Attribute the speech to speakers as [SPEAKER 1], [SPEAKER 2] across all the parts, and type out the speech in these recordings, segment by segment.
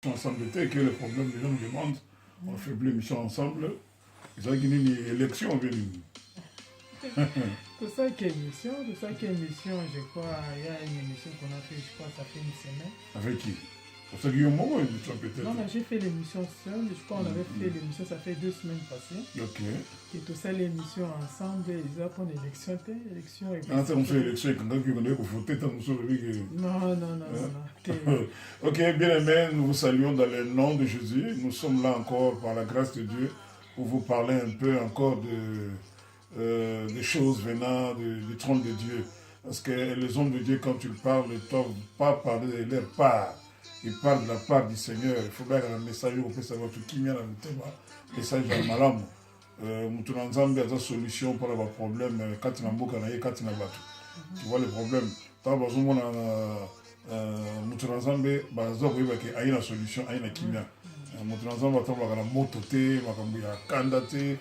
[SPEAKER 1] ensemble et que les problèmes des gens nous demandent, on fait plus l'émission ensemble. Ils ont une élection venue.
[SPEAKER 2] Tout ça qui est émission, je crois, il y a une émission qu'on a fait, je crois, ça fait une semaine.
[SPEAKER 1] Avec qui? Pour ça, Guillaume Moreau, émission peut-être.
[SPEAKER 2] Non, j'ai fait l'émission seule, je crois qu'on avait fait l'émission, ça fait 2 semaines passées.
[SPEAKER 1] Ok.
[SPEAKER 2] Et tout ça, l'émission ensemble, ils ont pris l'élection, et
[SPEAKER 1] ah, ça, on fait l'élection, quand on a voté, tant nous
[SPEAKER 2] non.
[SPEAKER 1] Ok, bien aimé, nous vous saluons dans le nom de Jésus. Nous sommes là encore par la grâce de Dieu pour vous parler un peu encore des choses venant du trône de Dieu. Parce que les hommes de Dieu, quand ils parlent, ils ne doivent pas parler de leur part. Ils parlent de la part du Seigneur. Il faut bien que le message, on peut savoir tout qui vient dans le thème. Le message de Malam. Nous avons des solutions pour les problèmes. Quand il y a un bouc, quand il y a un bateau. Tu vois le problème. Tant que nous avons une solution, une kimia. Nous avons une moto, une kanda, une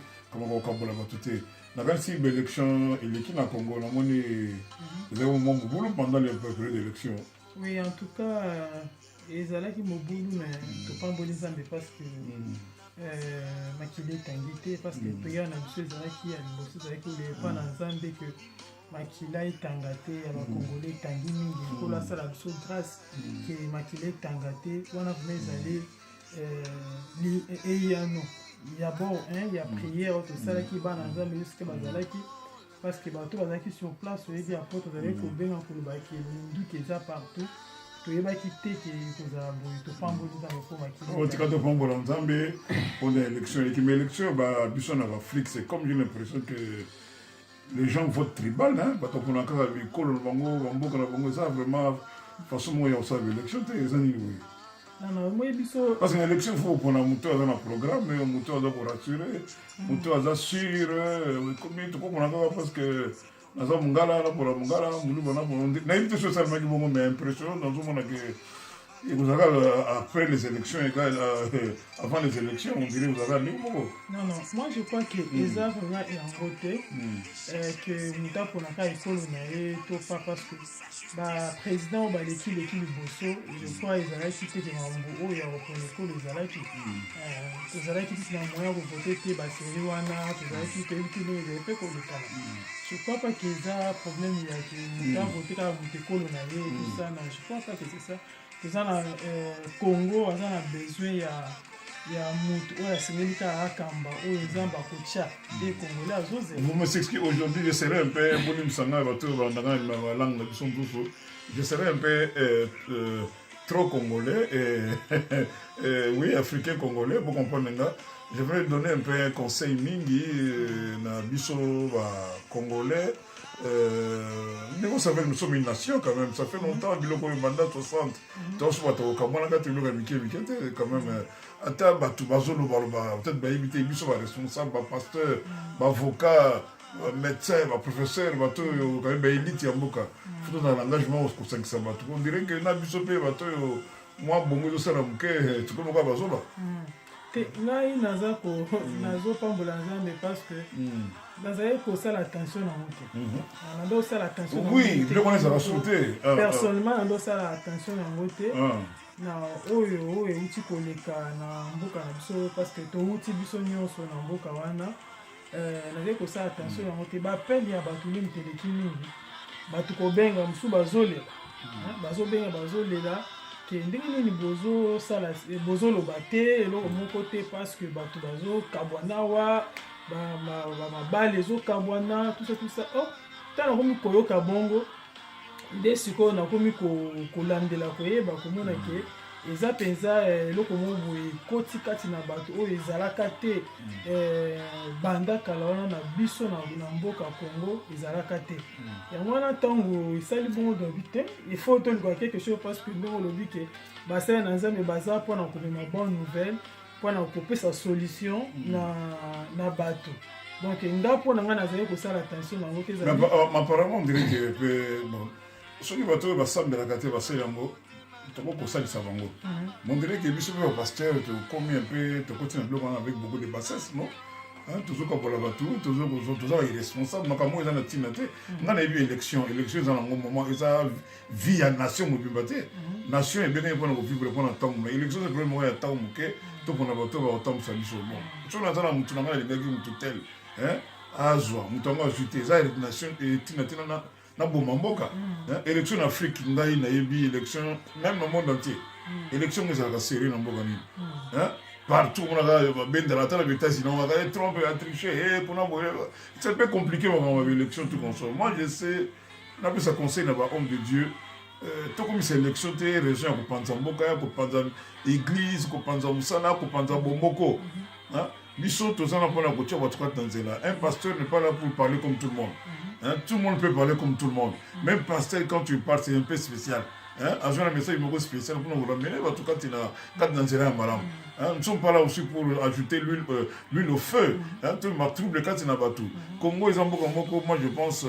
[SPEAKER 1] si l'élection, il est au Congo, nous avons un boulot pendant les périodes d'élection.
[SPEAKER 2] Oui, en tout cas, ils allaient qui m'ont boulot, mais tu pas bon les amis parce que Makile Tangité, parce que tu y a un monsieur qui a le boss, avec les pas dans Zambie que Makila est Tangaté, à la Congolais Tangimi, pour la salle de grâce que Makile Tangaté, on a venu aller et il y a non. Il y a bon, il y a prière, tout ça qui va dans Zambie jusqu'à Bazalaki. Parce que bateau bazaki sur place, il y a pas de avec au bien pour le bac qui est déjà partout. Tu es bac qui t'es qui est à bout, tu pas bout dans le fond qui.
[SPEAKER 1] Oh, tu quand tu prends pour l'ensemble, pour l'élection, l'élection, bah, bisson en Afrique, c'est comme j'ai l'impression que les gens votent tribal, hein, parce qu'on a encore avec Kolo, Bango, ça vraiment, façon moi, il y a ça l'élection, les années, oui.
[SPEAKER 2] Non, moi, biso.
[SPEAKER 1] Parce que l'élection, il faut prendre un mouton dans un programme, mais un mouton doit pour rassurer, un mouton doit assurer, combien tu comprends encore parce que. Nous avons Mungala, nous avons Mungala, nous avons Mungala. Nous avons tout ça, mais impressionnant dans le monde que vous avez après les élections, avant les élections, on dirait que vous avez un niveau.
[SPEAKER 2] Non, moi je crois que les arbres là est en beauté, que nous avons pour la école, on pas parce que le président va l'équipe du Bosso, je crois qu'ils allaient quitter les Mambo, il y a l'école, ils allaient quitter les moyens pour voter, c'est Riwana, ils allaient quitter les fait comme le Canada. Je ne crois pas qu'il y ait un problème, il y a que nous avons voté dans l'école, tout ça, non, je ne crois pas que c'est ça. Dans le Congo, on a besoin, il y a Akamba, des Congolais.
[SPEAKER 1] Vous m'expliquez aujourd'hui, je serai un peu je serai un peu trop congolais, oui, africain congolais, pour comprendre. Je vais donner un peu un conseil mingi na biso congolais. Nous sommes une nation quand même, ça fait longtemps, biloko banda 60. Donc je vois quand même ata batu bazolo peut-être ba éviter biso ba responsable, ba pasteur, ba avocat, médecin, ba professeur, bato quand même ba élite ya mboka. Faut dans l'engagement au 500 bato. On dirait que na biso pe bato moi bongo do sala muke tu peux pas bazolo.
[SPEAKER 2] Ngai naza pambola nzambe parce que nazali kosala attention na moto nando osala attention
[SPEAKER 1] oui biloko wana ezala sauté
[SPEAKER 2] personnellement nando osala attention yango te na oyo euti koleka na mboka na biso parce que touti biso nyonso na mboka wana nazali kosala attention yango te bapeli ya bato nini teleki mingi bato kobenga mosusu bazobenga bazolela ke ndenge nini bozoloba te eloko moko te parce que bato bazokabwana wa bamabale ezokabwana tout ça ntango nakomi koyoka bongo nde sikoyo nakomi kolandela koyeba komona ke eza mpenza eloko moko boye ekoti kati na bato oyo ezalaka te banda kala wana na biso na mboka Congo ezalaka te yango wana ntango esali bongo dobi te il faut tolukaka quelque chose parce que ndenge olobi ke basala na nzambe baza mpona komema bonne nouvelle mpona kopesa solution na bato donc nga mpona ngai nazali kosala attention nango te ezali
[SPEAKER 1] apparemment on dirait que soki bato oyo basambelaka te basali yango tokosalisa bango on dirait que biso mpe bapasteur tokomi un peu tokoti na biloko wana avec beaucoup de bassesse non toujours comme la bateau, toujours irresponsable. Donc, moi, ils ont tinate. On a eu élection, ils ont un moment, ils ont vie à nation, nation est bien pour nous vivre pendant temps. Mais élection, c'est le premier moment, temps, tout pour nous bateau, autant que ça lui soit bon. Si on a dans la mouton, les gars qui ont tout tel, Azwa, mouton a ajouté, ça, nation, et tinate, na bomamboka. Élection en Afrique, il y a eu élection, même dans le monde entier. Élection, ils ont serré dans le monde. Partout, on a ben de la table, on a Trump a triché, c'est un peu compliqué dans l'élection, tout comme ça. Moi, je sais, on a pu ça conseil d'avoir homme de Dieu. Tout comme c'est l'élection, tu es région, tu penses à Mboka, tu penses à l'église, tu penses à Moussana, tu penses à Bomoko. Biso, tout ça, on a pas la couture, on va te un pasteur n'est pas là pour parler comme tout le monde. Tout le monde peut parler comme tout le monde. Même pasteur, quand tu parles, c'est un peu spécial. Un jour, un message spécial pour nous ramener, en tout cas, tu as dans un malam. Nous ne sommes pas là aussi pour ajouter l'huile au feu. Tu m'as troublé quand tu n'as pas tout. Congo, ils ont beaucoup, moi je pense,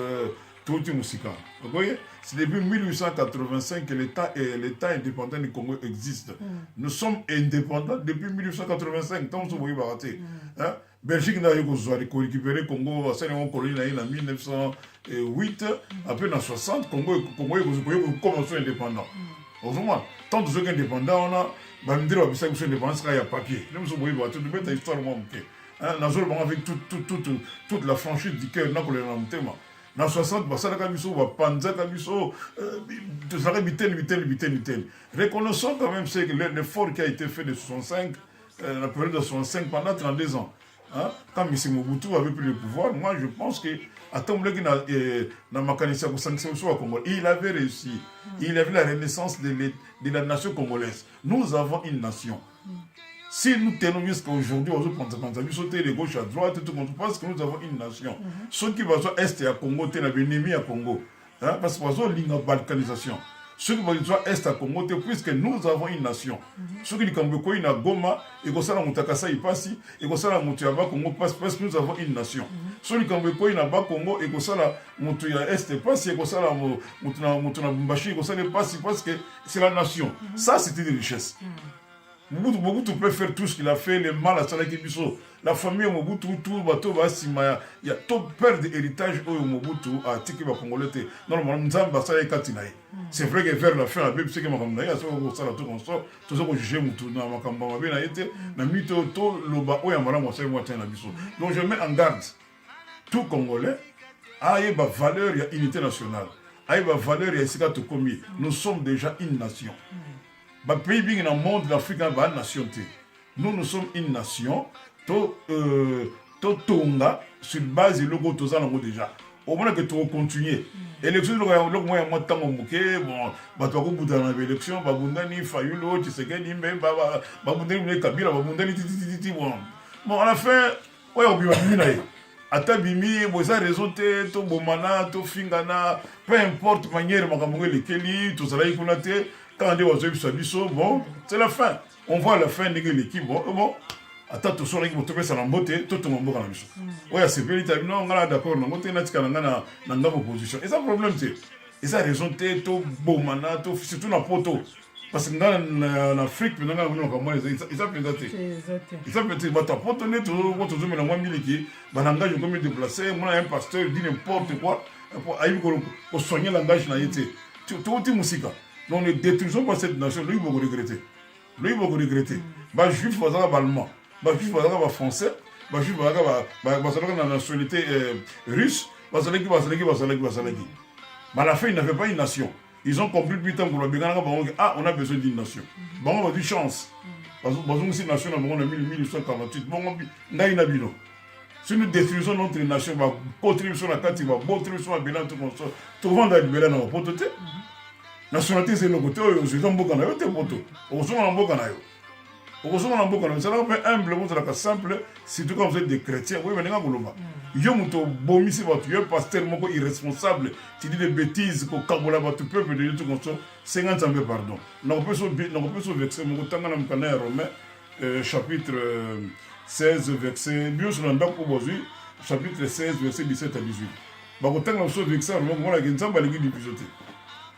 [SPEAKER 1] tout est musical. Vous voyez, c'est depuis 1885 que l'État indépendant du Congo existe. Nous sommes indépendants depuis 1885. Tant que vous voyez, baraté. Belgique n'a récupéré le Congo, c'est une colonie en 1908, après en 1960, Congo est commencé indépendant. Autrement, tant que ceux qui sont indépendants, on a bandira bisa que indépendance il y a papier. Nous sommes voyez tout de mettre histoire moi avec toute la franchise du cœur n'a que le thème. Dans 60 ça la biso va panza biso de ça bitel. Reconnaissons quand même c'est que l'effort qui a été fait de 65 la période de 65 pendant 32 ans. Quand M. Mobutu avait pris le pouvoir, moi je pense que à temps où il avait réussi. Il avait la renaissance de la nation congolaise. Nous avons une nation. Si nous tenons jusqu'à aujourd'hui, on va sauter de gauche à droite, tout le monde pense que nous avons une nation. Ceux qui vont à Est et à Congo, tu as ennemi à Congo. Parce que nous avons une balkanisation. Ceux qui vont à Est à Congo, puisque nous avons une nation. Ceux qui vont à Goma, et que ça, Moutakasa, il passe, et que ça, Moutiaba, Congo passe, parce que nous avons une nation. Ceux qui vont à Bas Congo, et que ça, Moutouya Est passe, et que ça, Moutuna Bumbashi, et que ça, passe, parce que c'est la nation. Ça, c'était des richesses. Mobutu peut faire tout ce qu'il a fait, le mal à Salaki Biso. La famille Mobutu, tout bateau va s'imaya. Il y a tout peur d'héritage au Mobutu à Tiki Congolais. Normalement, nous avons ça et Katinaï. C'est vrai que vers la fin, la Bible, c'est que Makamna, il y a ça, tout comme ça, tout ça que j'ai Moutou, dans Makamba, bien été, na mito, tout le bas, ou Yamara, moi, c'est moi, tiens, la Biso. Donc, je mets en garde tout Congolais à une valeur, il y a unité nationale. À une valeur, il y a Sika Tokomi. Nous sommes déjà une nation. Le pays bien dans le monde, l'Afrique a une nation. Nous sommes une nation. Tonga sur base de logo Tozango déjà. Au moins que tu continues. Élection, le moyen de temps bon, tu as beaucoup d'élections, Babundani, Fayulo, Tshisekedi, Babundani, Kabila, Babundani, bon, à la fin, ouais, on va bien. Atabimi, vous avez raison, to bomana, to fingana, peu importe manière, makamongé les Keli, tout ça là, il quand on dit aux bon, c'est la fin. On voit la fin de l'équipe. Bon, attends, tout ça, l'équipe, tout ça, la beauté, tout le monde a mission. Oui, c'est bien, non, on est d'accord, on est dans opposition. Et ça, le problème, c'est, et ça, raison, tout bomana, surtout dans le poteau. Parce que en Afrique, ils ont présenté. Ils ont présenté. Tu as potonné, tu as mis la moitié miliki, tu as langage comme déplacé, moi, un pasteur dit n'importe quoi, pour soigner le langage. Tu as musique. Donc, ne détruisons pas cette nation. Lui, il va regretter. Les juifs, ils vont allemand. Les juifs, ils vont français. Les juifs, ils vont la nationalité russe. Mais à la fin, ils n'avaient pas une nation. Ils ont compris plus tard pour le Bénin, on a besoin d'une nation. Bon, on a du chance. Parce que nous avons une nation en 1848. Si nous détruisons notre nation, on va contribuer sur la carte, on va contribuer sur la Bénin, tout comme ça. Tout le monde a libéré dans le pot. Nationalité, c'est le côté où ils ont beaucoup de poteaux. Ils sont beaucoup de ça fait humble, simple, surtout quand vous êtes des chrétiens. Oui, mais les gars, ils ont pasteur irresponsable, tu dis des bêtises, que Kabola va tout peuple de tout comme ça, 50 ans, pardon. On peut se vexer, mon temps dans le Romain, chapitre 16, verset, bien sûr, chapitre 16, verset 17 à 18. On peut se vexer, on a dit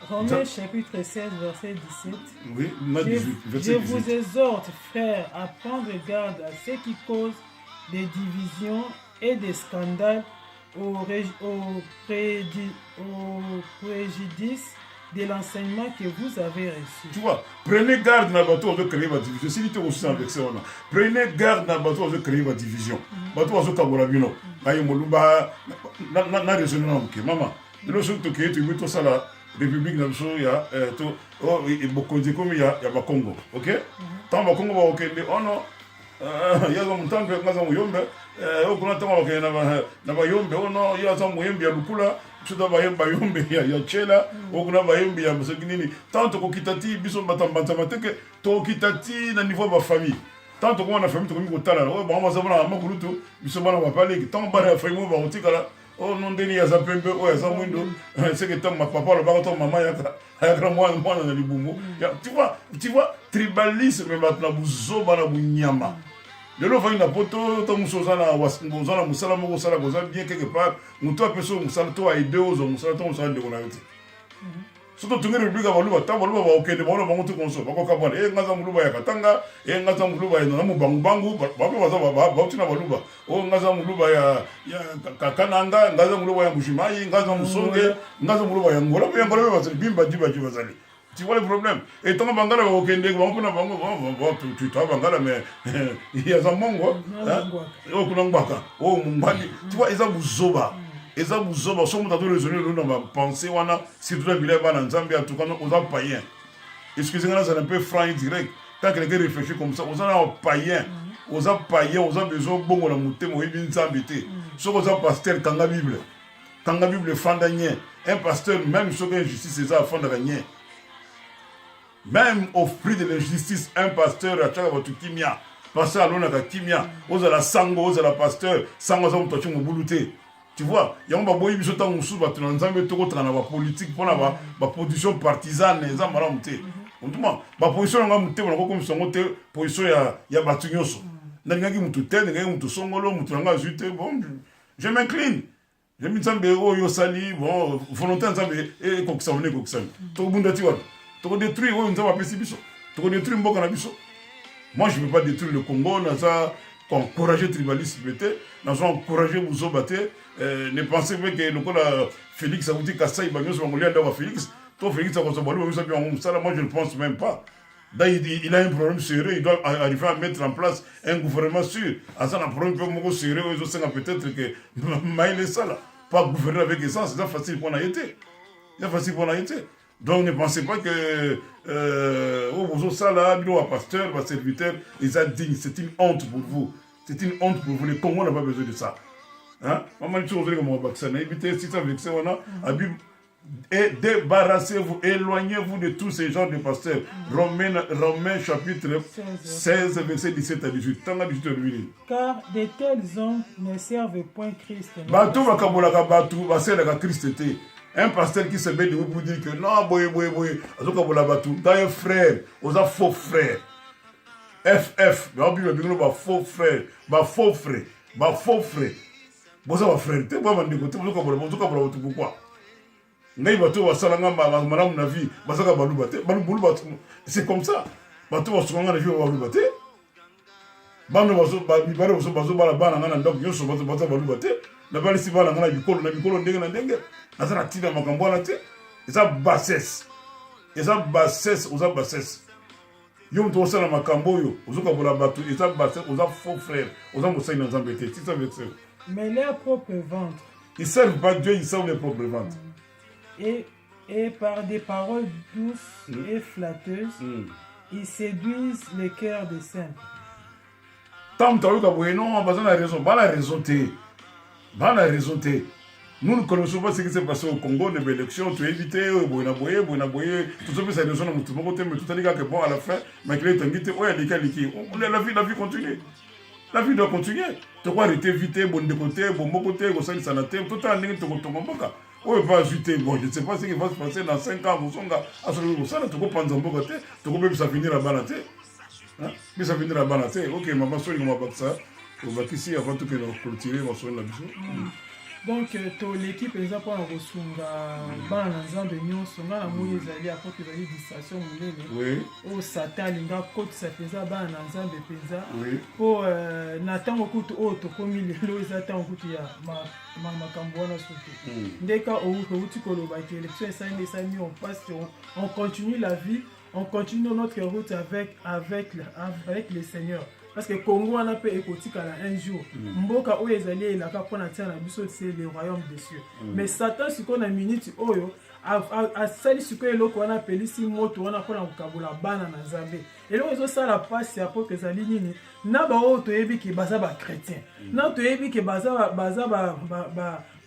[SPEAKER 2] Romains chapitre 16, verset 17.
[SPEAKER 1] Oui, verset 18.
[SPEAKER 2] Je vous exhorte, frères, à prendre garde à ceux qui causent des divisions et des scandales au préjudice de l'enseignement que vous avez reçu.
[SPEAKER 1] Tu vois, prenez garde dans le bateau de créer votre division. Si tu es aussi avec ça, prenez garde dans le bateau de créer votre division. Bateau de Kabola Bino. Aïe Moluba, na raisonnement que maman. De l'autre côté, tu es tout tout ça la République nationale, il y a tout, oh, et beaucoup de comme il y a le Congo, ok? Tant le Congo va au Kenya, oh non, il y a un temps que nous avons yombe, au Congo tant que na ba yombe, oh non, il y a un yombe ya lukula. Tuda bayemba yombe ya chela okuna bayembe ya museginini tant ko kitati biso batambanta mateke to kitati na niveau ba famille tant ko na famille to ko kotala o ba mama sabona makulutu biso bana ba pale tant ba famille ba otikala o non deni ya zapembe o ya zamwindo c'est que tant ma papa le ba to mama ya grand moi na libumbu tu vois tribalisme maintenant buzo bana bunyama. Le lot va une poto, ton musosana, wasana, musala, musala, goza bien quelque part, muto peso, musala, toi et deux aux musala, ton musala de gonaviti. Surtout, tu ne république à Valuba, Tabaluba, ok, de Bolo, Monte Conso, Bako Kabal, et Nazamuluba, Katanga, et Nazamuluba, et Namu Bangu, Babu Wazaba, Bautina Valuba, oh Nazamuluba, Kananga, Nazamuluba, Bushimai, Nazamusonge, Nazamuluba, Angola, et Angola, Bimba, Jibazali. Tu vois le problème. Et tant que Bangala au Kende, tu as Bangala, mais il y a un mongo. Oh, Kunambaka. Oh, Mumbani. Tu vois, ils ont Bouzoba. Ils ont Bouzoba. Sont dans le raisonner, nous, on va penser, on a, si tu as vu les balles en Zambie, en tout cas, aux gens païens. Excusez-moi, c'est un peu franc et direct. Quand quelqu'un réfléchit comme ça, aux gens païens, aux gens païens, aux gens besoin de bon, on a monté, moi, il vient de s'embêter. Sauf aux gens pasteurs, quand la Bible, fandagné, un pasteur, même sur l'injustice, c'est ça, fandagné. Même au prix de l'injustice, un pasteur a chaque fois kimia, pasteur à l'on kimia, aux la sango, aux la pasteur, sango zam tochi mobuluté. Tu vois, il y a un baboy qui sont en sous, tu n'as jamais trop dans la politique pour la position partisane, les hommes à monter. On demande, ma position à monter, on a comme son côté, position il y a batunyoso. N'a rien qui moutou tête, n'a rien qui moutou songolo, moutou langa zute, bon, je m'incline. Je m'incline, oh, yo sali, bon, volonté, et koksamone, koksamone. Tout le monde tu vois. Tu vas détruire, oui, nous avons appelé Bisso. Tu vas détruire Mboka Bisso. Moi, je ne veux pas détruire le Congo, nous avons encouragé le tribalisme, nous avons encouragé Mouzo Baté. Ne pensez pas que le Félix a dit Kassai, Bagnos, Mongolien, d'avoir Félix. Toi, Félix, ça va se moi, je ne pense même pas. Il a un problème sérieux, il doit arriver à mettre en place un gouvernement sûr. À ça, un problème sérieux, ils ont peut-être que Maïle ça là. Pas gouverner avec essence, c'est facile pour en été. C'est facile pour en été. Donc ne pensez pas que ça là, le pasteur, le serviteur, ils sont dignes. C'est une honte pour vous. C'est une honte pour vous. Les Congos n'ont pas besoin de ça. Hein? Maman, tu veux comment on va éviter si ça veut que on a. Et débarrassez-vous, éloignez-vous de tous ces genres de pasteurs. Romains chapitre 16, verset 17 à 18.
[SPEAKER 2] Car de tels hommes ne servent point Christ.
[SPEAKER 1] Batou va kabolaka batou, va ser la Christ. Un pasteur qui se met de vous pour dire que non, boy, dans un frère, aux faux frères. FF, dans la Bible, faux frère, faux frère, faux frère. Bon, ça va frère, tu vas me dire, pourquoi? C'est comme ça. Bando bibare bazo bala bana ngana ndok yoso bazo balu bate na bali si bala ngana bikolo ndenge na ndenge azana tina makambo na te eza bassesse oza bassesse yo mto osala makambo yo ozoka bola batu eza bassesse oza faux frère oza mosai na nzambe te c'est ça verset.
[SPEAKER 2] Mais leur propre ventre,
[SPEAKER 1] ils servent pas Dieu, ils servent leur propre ventre.
[SPEAKER 2] Et par des paroles douces et flatteuses, ils séduisent les cœurs des saints.
[SPEAKER 1] Tant que tu non, on a raison. Nous ne connaissons pas ce qui s'est passé au Congo, les élections, tu as évité, tout ça, c'est raison, mais tout a dit que bon, à la fin, mais qu'il est invité, la vie continue. La vie doit continuer. Tu dois arrêter vite, bon de côté, bon côté, bon ça, santé, tout en ligne, tu vas oui, pas ajouter, bon, je ne sais pas ce qui va se passer dans 5 ans, vous ça, tu peux prendre un côté, tu peux même ça finir à balater. Mais ça finira à balater. Ok, maman, soigne, on va battre ça. On va ici avant tout que nous clôturer, on va soigner la vision.
[SPEAKER 2] Donc, l'équipe, par exemple, on a un ensemble de nyons, on a les alliés à côté de la distraction,
[SPEAKER 1] oui.
[SPEAKER 2] Au Satan, il a côté ça fait ça, un ensemble de pesa.
[SPEAKER 1] Oui.
[SPEAKER 2] Pour Nathan, au coup, autre, comme il est là, ils attendent au coup, il y a ma cambouana surtout. Dès qu'au tu colles l'élection, ça on passe, on continue la vie, on continue notre route avec les seigneurs. Parce que Congo on a pu écouter un jour. Mboka où ils allaient la pour c'est le royaume des cieux. Mais Satan ce qu'on a minute oyo a sali ce que l'autre on a appelé si moto on a pour la bana na Zambé. Et là ils ont ça la passe c'est après que ça ligne na ba oto yebi ki baza ba chrétien. Na to yebi ki baza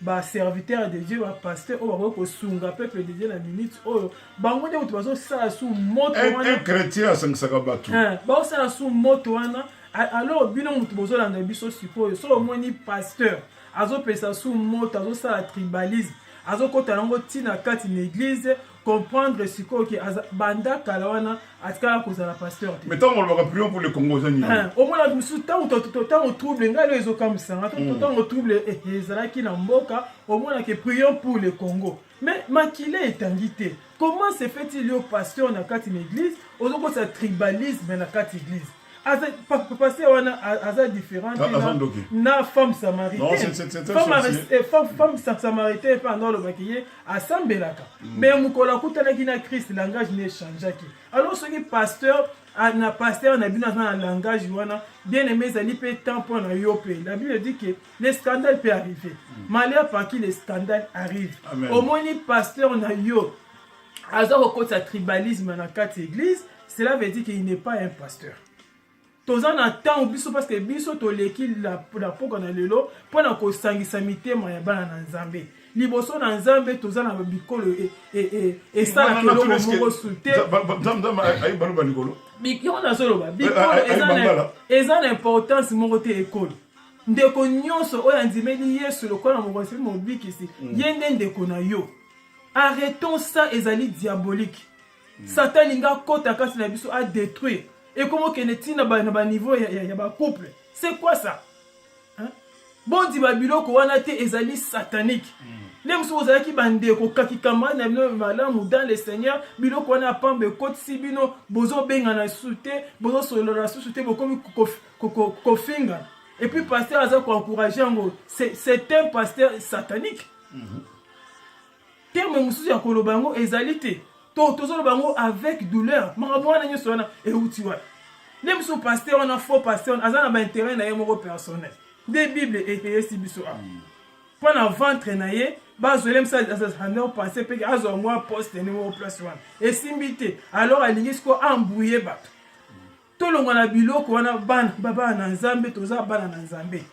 [SPEAKER 2] ba serviteur de Dieu, ba pasteur o ba ko sunga peuple de Dieu na minute oyo bango de to bazo ça sous moto
[SPEAKER 1] un chrétien à 5 sakabatu.
[SPEAKER 2] Ba ça sous moto wana alors bino mutu bozo landa biso sikoyo so omoni pasteur azo pesa sous moto azo ça tribalisme azo kota nango tina kati na église comprendre sikoyo ki banda kala wana atkala kozala pasteur.
[SPEAKER 1] Mais tant on va prier pour les Congolais.
[SPEAKER 2] Au moins la musu tant on trouble ngalo ezo comme ça tant on trouble ezalaki na mboka au moins que prions pour le Congo. Mais makile etangité comment se fait-il au pasteur na kati na église ozo ko ça tribalisme na kati église passer on différent na femme samaritaine femme samaritaine pendant le maquillé à Sambelaka mais mukola kutana kina Christ langage ne changeaki alors ce qui pasteur na pasteur na bina na langage wana bien aimé zali pe temps pour na yope la Bible dit que les scandales peut arriver malheur par qui les scandales arrivent au moins ni pasteur na yo azoko kota tribalisme na kati église cela veut dire qu'il n'est pas un pasteur. Tozan attend biso parce que biso to leki la poko na lelo pona ko sangisa mitema ya bana na Nzambe liboso na Nzambe tozan na bikolo et ça la kelo mo soute
[SPEAKER 1] dam ay balu banikolo
[SPEAKER 2] bikyo na solo ba bikolo ezana importance mo côté école ndeko nyonso oya ndimeli Yesu lokola mo kosi mo bikisi yende ndeko na yo arrêtons ça ezali diabolique Satan inga kota kasi na biso a détruire. Et comment que n'est-il à niveau il y a couple. C'est quoi ça? Bon di babilo ko wana te ezali satanique. Les mso ozaki bande ko kakikama na bino malamu dans le Seigneur bilo ko wana pambe koti si bino bozo benga na sute bozo solo la sute bokomi ko finga. Et puis pasteur aza ko encourager ngo c'est un pasteur satanique. Terme musu ya kolobango ezali te. Tozolo bango avec douleur. Marabwana nyo sona e utiwa. Nem so pasteur on a faux pasteur azana ba intérêt na yemo personnel. Des bibles et si biso a. Pendant ventre na ye bazolem ça azana penser pe azo moi poste numéro plus 1. Et simbité alors alingi sko embrouiller ba. Tolonga na biloko wana baba na Nzambe toza bana na Nzambe.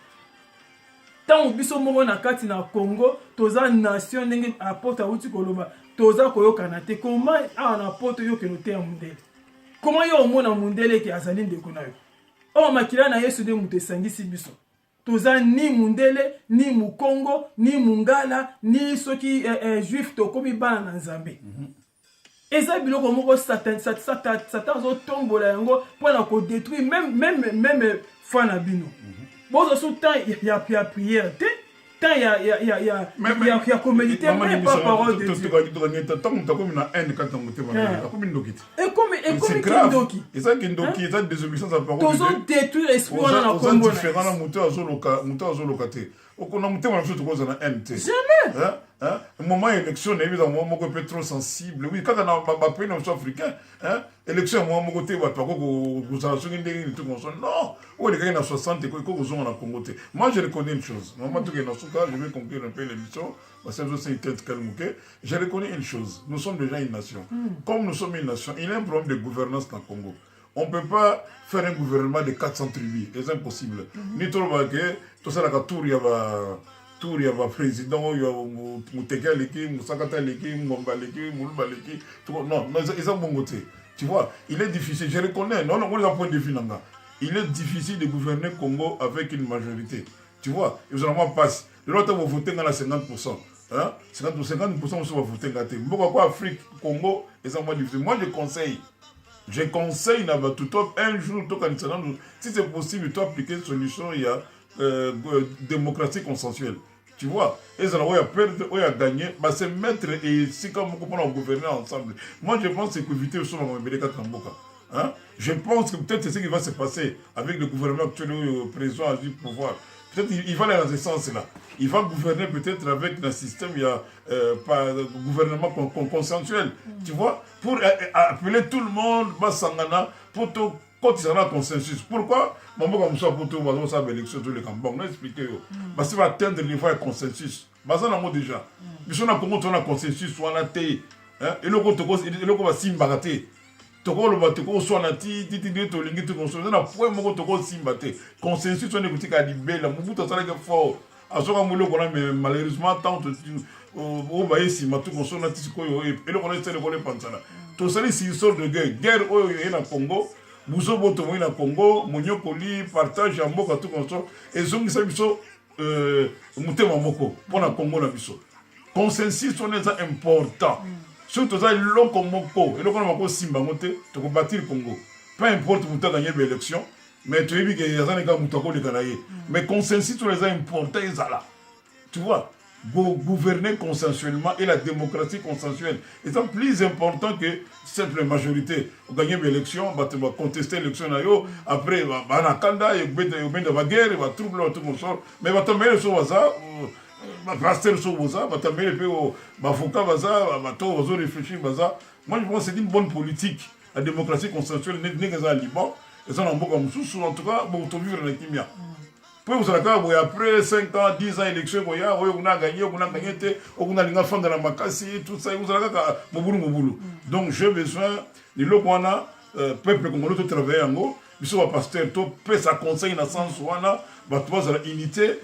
[SPEAKER 2] Tant biso moko na kati na Congo toza nation ndenge apota uti koloba toza koyokana te comment ana apota yo kenote ya mundele comment yo omona mundele ki azali ndeko na yo o makila na Yesu de mutesangisi biso toza ni mundele ni mukongo ni mungala ni soki juif to komi bana na Nzambe eza biloko moko satan zo tombola yango pona ko détruire même fana bino bozo so temps ya prière te tant il y a communauté même pas parole de Dieu et comme kindoki
[SPEAKER 1] et ça kindoki ça désobéissance à parole de Dieu
[SPEAKER 2] tous détruire esprit on a Congo
[SPEAKER 1] différent na muto azoloka te okona mutema na biso tokoza na NT
[SPEAKER 2] jamais
[SPEAKER 1] moment élection na biso mo moko peut trop sensible oui kaka na ba pays na africain élection mo moko te bato ko kozala songi ndenge ni tout comme ça non o les gars na 60 ko kozonga na Congo te moi je reconnais une chose moment to que na suka je vais conclure un peu l'émission parce que c'est peut-être calmuke je reconnais une chose nous sommes déjà une nation comme nous sommes une nation il y a un problème de gouvernance dans le Congo. On ne peut pas faire un gouvernement de 400 tribus, c'est impossible. Ni trop que tout ça, il y a président, il y a Mouteka Leki, Moussakata Leki, Mwamba Leki, Moulba Leki. Non, ils ont bon côté. Tu vois, il est difficile, je reconnais, non, on a point de vue. Il est difficile de gouverner le Congo avec une majorité. Tu vois, ils ont passe. L'autre va voter dans la 50%. 50% on va voter dans la tête. Pourquoi Afrique, Congo, ils ont moins difficile. Moi, je conseille un jour, si c'est possible, tu appliquer une solution, il y a démocratie consensuelle. Tu vois, et ça va perdre, on a gagné, bah c'est mettre et c'est comme on gouverner ensemble. Moi je pense que éviter le son hein? Je pense que peut-être c'est ce qui va se passer avec le gouvernement actuel présent du pouvoir. Peut-être il va aller dans ce sens-là. Il va gouverner peut-être avec un système, il y a pas gouvernement consensuel. Tu vois, pour appeler tout le monde, pour tout. Quand il y a un consensus, pourquoi je comme ça pour tout le monde, ça va élection tous les campagnes. On a expliqué. Parce qu'il va atteindre le niveau de consensus. Parce qu'on a déjà. Mais si on a un consensus, on a été. Et le coup, va s'imbarrer. Toko le batoko soit nati titi to lingi to construire na point moko toko simbate consensus on écouter ka libela mubuto sala que fort asoka mulo kona mais malheureusement tant o ba yesi matu construire nati ko yo et le kona c'est le kona pansana to sali si sort de guerre oyo na Congo buso boto mo na Congo monyokoli partage ya mboka tout construire et zongi sa biso mutema moko pona Congo na biso consensus on est important. Surtout ça, il y a comme Moko, et le Congo Simba Moté, tu peux bâtir le Congo. Peu importe où tu as gagné l'élection, mais tu as vu qu'il y a des gens qui ont gagné. Mais consensus, tu les as importés, là. Tu vois, gouverner consensuellement et la démocratie consensuelle. Et c'est plus important que cette majorité. Vous gagnez l'élection, tu vas contester l'élection, après, tu vas Kanda, tu vas guerre, tu vas troubler, tout le monde. Mais tu vas te mettre sur ça. Pasteur Soboza, avocat Baza, réfléchir Baza. Moi je pense que c'est une bonne politique. La démocratie consensuelle n'est qu'à Liban. Et ça, en tout cas, pour vivre dans la Kimia. Puis vous savez, après 5 ans, 10 ans d'élection, on a gagné, on a gagné, de la Makassi, tout ça, vous savez, donc j'ai besoin de l'eau qu'on a, peuple congolais, tout travailler en haut. Biso va pasteur to peut sa conseil dans sens wana ba to za unité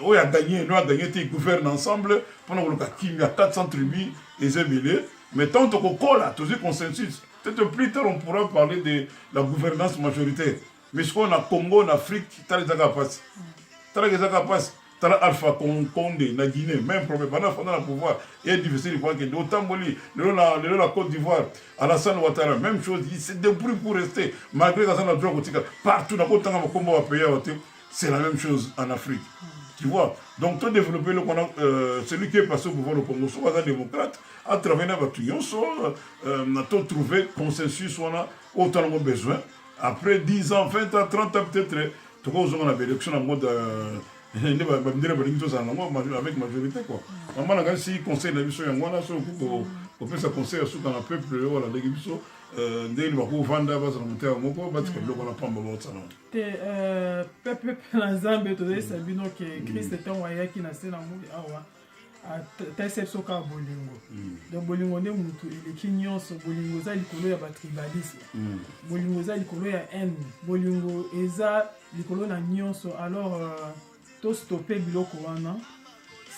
[SPEAKER 1] o ya gagné no a gagné te gouverne ensemble pendant le cas qui y a 400 tribus et zébélé mais tant que kola tous consensus peut-être plus tard on pourra parler de la gouvernance majoritaire mais ce qu'on a Congo en Afrique t'as les capacités Tala Alpha Condé, na Guinée, même problème, pendant le pouvoir, il est difficile de voir que d'autant la Côte d'Ivoire, Alassane Ouattara, même chose, c'est des bruits pour rester, malgré que ça n'a pas de partout, dans le Congo, c'est la même chose en Afrique. Tu vois, donc tout développer celui qui est passé au pouvoir au Congo, soit un démocrate, à travers la on a tout trouvé consensus, on a autant de besoin. Après 10 ans, 20 ans, 30 ans peut-être, tout le monde a une élection en mode. Avec majorité quoi. Maman a si conseil la mission yango sur ko pesa conseil sur dans le peuple wala de biso ndeli ba ko vanda ba za monter moko ba tike loko na pamba ba tsana.
[SPEAKER 2] Peuple na Zambie to de sabino que Christ est envoyé qui na sena muri awa ta sepso ka bolingo. Donc bolingo ne mutu ile kinyonso bolingo za likolo ya ba tribalisme. Bolingo za likolo ya haine. Bolingo eza likolo na nyonso alors to stopper biloko wana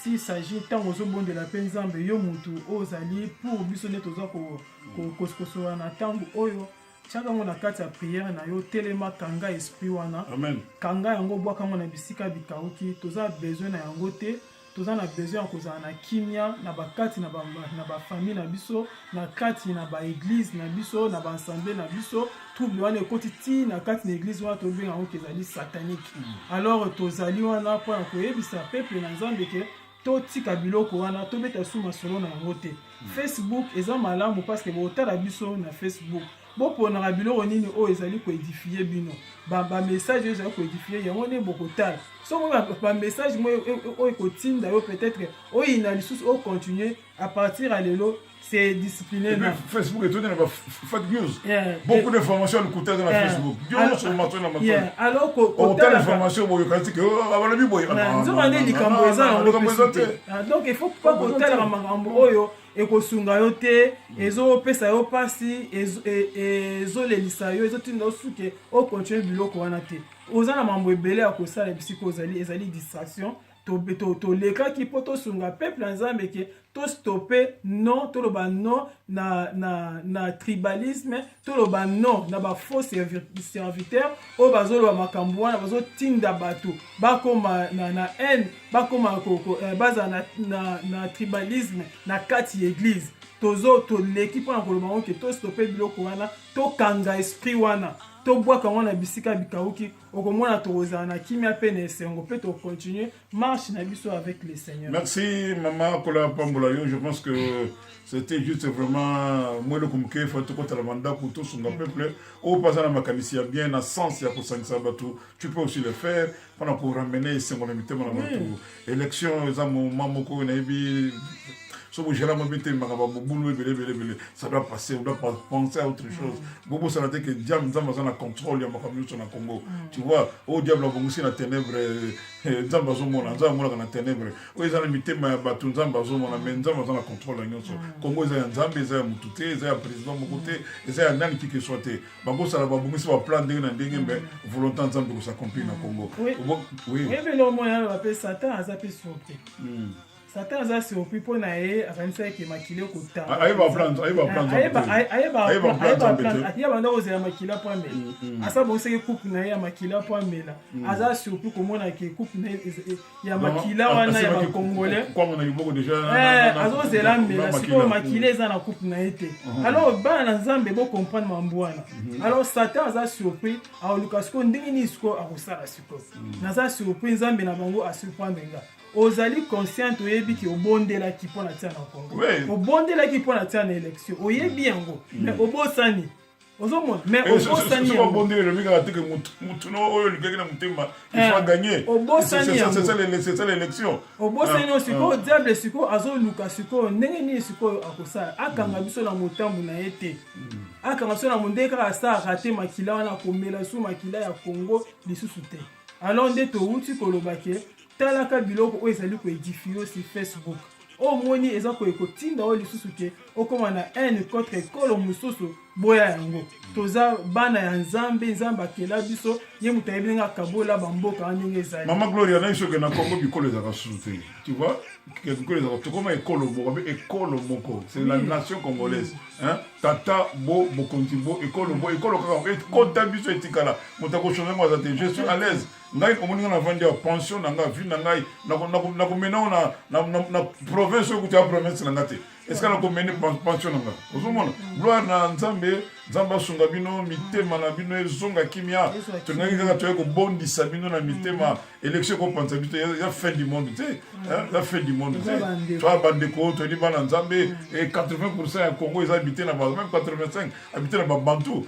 [SPEAKER 2] s'il s'agit tant aux bon de la penzambe yo mutu ozali pour biso ne toza ko wana tango oyo chaka ngona kati ya prière na yo telema kanga esprit wana
[SPEAKER 1] amen
[SPEAKER 2] kanga yango bwaka ngona bisika bikauki toza besoin na yango te toza na besoin kozala na kimia na bakati na ba famille na biso na kati na ba église na biso na ba assemblée na biso trouble wana ekoti ti na kati na église wana tobenga yango kezali satanique alors tozali wana mpo na koyebisa peuple na Nzambe ke totika biloko wana tobeta suma solo na yango te Facebook eza malamu parce que botala biso na Facebook boponaka biloko nini oyo ezali koédifier bino ba message oyo ezali koédifier yango nde bokotala soko ba message oyo ekotinda yo peut-être oyo ina lisusu oyo continuer à partir à lelo c'est discipliné.
[SPEAKER 1] Facebook est tout dans fake news. Beaucoup d'informations nous coûtent dans Facebook.
[SPEAKER 2] Alors
[SPEAKER 1] autant d'informations boyo kasi que abala bi boyo.
[SPEAKER 2] Nzokande likambo eza na donc il faut pas kotala makambo oyo ekosunga yo te ezopesa yo pasi ezolelisa yo ezotinda osuke o continuer biloko wana te oza na mambo ebele ya kosala bisiko ezali distraction to leka ki poto sunga peuple Nzambe ke to stopper non to lo ba non na tribalisme to lo ba non na ba faux serviteur o bazolo ba makambo wana bazo tinda bato bakoma na haine bakoma baza na tribalisme na kati église to l'équipe na koloba ke to stopper biloko wana to kanga esprit wana tobwaka yango na bisika bikauki okomona tokozala na kimia mpe na esengo mpe tocontinue marche na biso avec le Seigneur.
[SPEAKER 1] Merci Maman Kola Pambola yo, je pense que c'était juste vraiment moi le communiqué faut tout contre la mandat pour tout son peuple au passant na makanisi ya bien na sens ya kosangisa batu. Tu peux aussi le faire pendant pour ramener esengo na mitema na batu. Élection za moment moko na ebi so vous gérez mon métier, ça doit passer, on doit penser à autre chose. Bobo, ça veut dire que diable, nous avons un contrôle, il y a un communauté dans le Congo. Tu vois, au diable, on va dans ténèbres, nous avons dans ténèbres. Au ils ont limité, mais nous avons un contrôle dans le Congo. Ils ont un Zambie, ils ont un Moutouté, ils ont un président Mokoté, ils ont un Nani qui soit. Bobo, ça va beaucoup, plan de mais volontaire de Zambie, ça accomplit dans le Congo.
[SPEAKER 2] Oui, mais le moyen, on appelle Satan, à zapper sur le pied. Satan za surpris pour nae akanisa ke makile ko ta
[SPEAKER 1] ayeba plan
[SPEAKER 2] ayeba ndo ozela makila po mbela asa bo seke coupe na ya makila po mbela aza surpris ko mona ke coupe na ya makila wana ya congolais
[SPEAKER 1] comme on a eu beaucoup déjà
[SPEAKER 2] azo zela mbela siko makile za na coupe na ete alors bana nzambe bo comprendre mambwana alors Satan aza surpris a Lucas ko ndingi ni siko akosala siko naza surpris nzambe na bango a surprendre nga ozali conscient oyebi ki obondela ki pona tia na Congo obondela ki pona tia na élection oyebi yango mais obosani ozomona mais obosani
[SPEAKER 1] yango obondela le mika atike mutu no oyo likeki na mutema il faut gagner c'est ça l'élection
[SPEAKER 2] obosani osiko diable siko azoluka siko ndenge nini siko akosala akanga biso na motambu na ete akanga biso na mondeka asa raté makila wana komela su makila ya Congo lisusu te alors nde touti kolobake talaka biloko oyo ezali koédifie sur Facebook omoni eza kotinda oyo lisusu ke okoma na haine contre ekolo mosusu boya yango toza bana ya nzambe akela biso ye moto ayebi ndenge akabola bamboka wana ndenge ezali.
[SPEAKER 1] Mama Gloria nayi soki na Congo bikolo ezalaka susu te tu vois bikolo ezalaka tokoma ekolo moko c'est la nation congolaise tata bo bokonzi bo ekolo kaka ekota biso etikala moto akochange ngo aza te je suis à l'aise ngai omoni nga na vandi ya pension na nga vie na ngai nakomena na province oyo kutia province na nga te est-ce que nakomene pension na nga ozomona gloire na nzambe asunga bino mitema na bino ezonga kimia tongaki kaka toye kobondisa bino na mitema élection kopanza bito ya fin du monde te ya fin du monde te toa bandeko toyedi bana nzambe 80% ya Congo eza habité na même 85 habité na babantu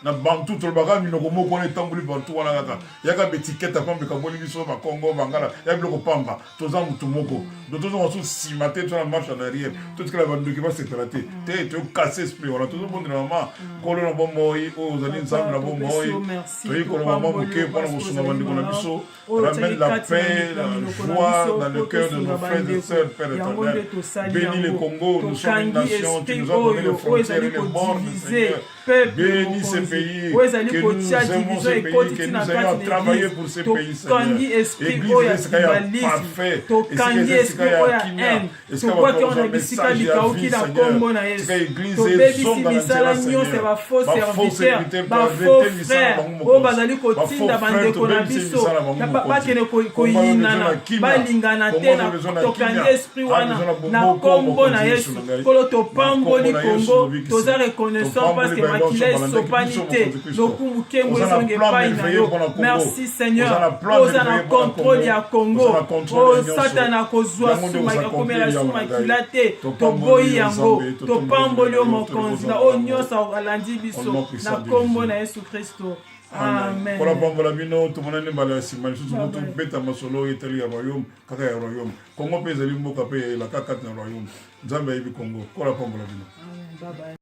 [SPEAKER 1] na bantu tolobaka minoko moko wana etamboli bantu wana kaka yaka betikete apambe kaboli biso bakongo bangala ya biloko pamba toza mutu moko tozonga so nsima te tona marche en arrière totikala bandoki basepela te toyokase esprit wana tozobondela mama kolo na bomoi oyo ozali nzambe na bomoi toyi koloba mwa moke mpona kosunga bandeko na biso ramène la paix, la joie dans le cœur de nos frères et sœurs, Père éternel. Bénis le Congo, nous sommes une nation, tu nous as donné les frontières et les bords, Seigneur. Bénis ces pays, que nous aimons ces pays, que nous ayons travaillé pour ces pays, Seigneur. Église Esikaya parfait, Esikaya Kimia, Esikaya Bakoza message ya vie, Seigneur. Esikaya église ezonga na nzela, Seigneur. Bafaux serviteurs, bafaux frères,
[SPEAKER 2] bazali kotinda bandeko na biso bakene koyinana balingana te na tokangi esprit wana na kombo na Yesu kolo topamboli Congo toza reconnaissant parce que makila esopani te lokumu kembo ezonge epai na yo. Merci Seigneur oza na contrôle ya Congo o satana kozwa akomela su makila te toboyi yango topamboli yo mokonzi na oyo nyonso alandi biso na kombo na Yesu Kristo. Amen.
[SPEAKER 1] Pour la pambola bino tout monde ne bala simani surtout tout beta masolo etali ya royaume kaka ya royaume Congo pe zali mboka pe la kaka na royaume Nzambe yibi Congo pour la pambola bino. Amen. Bye bye.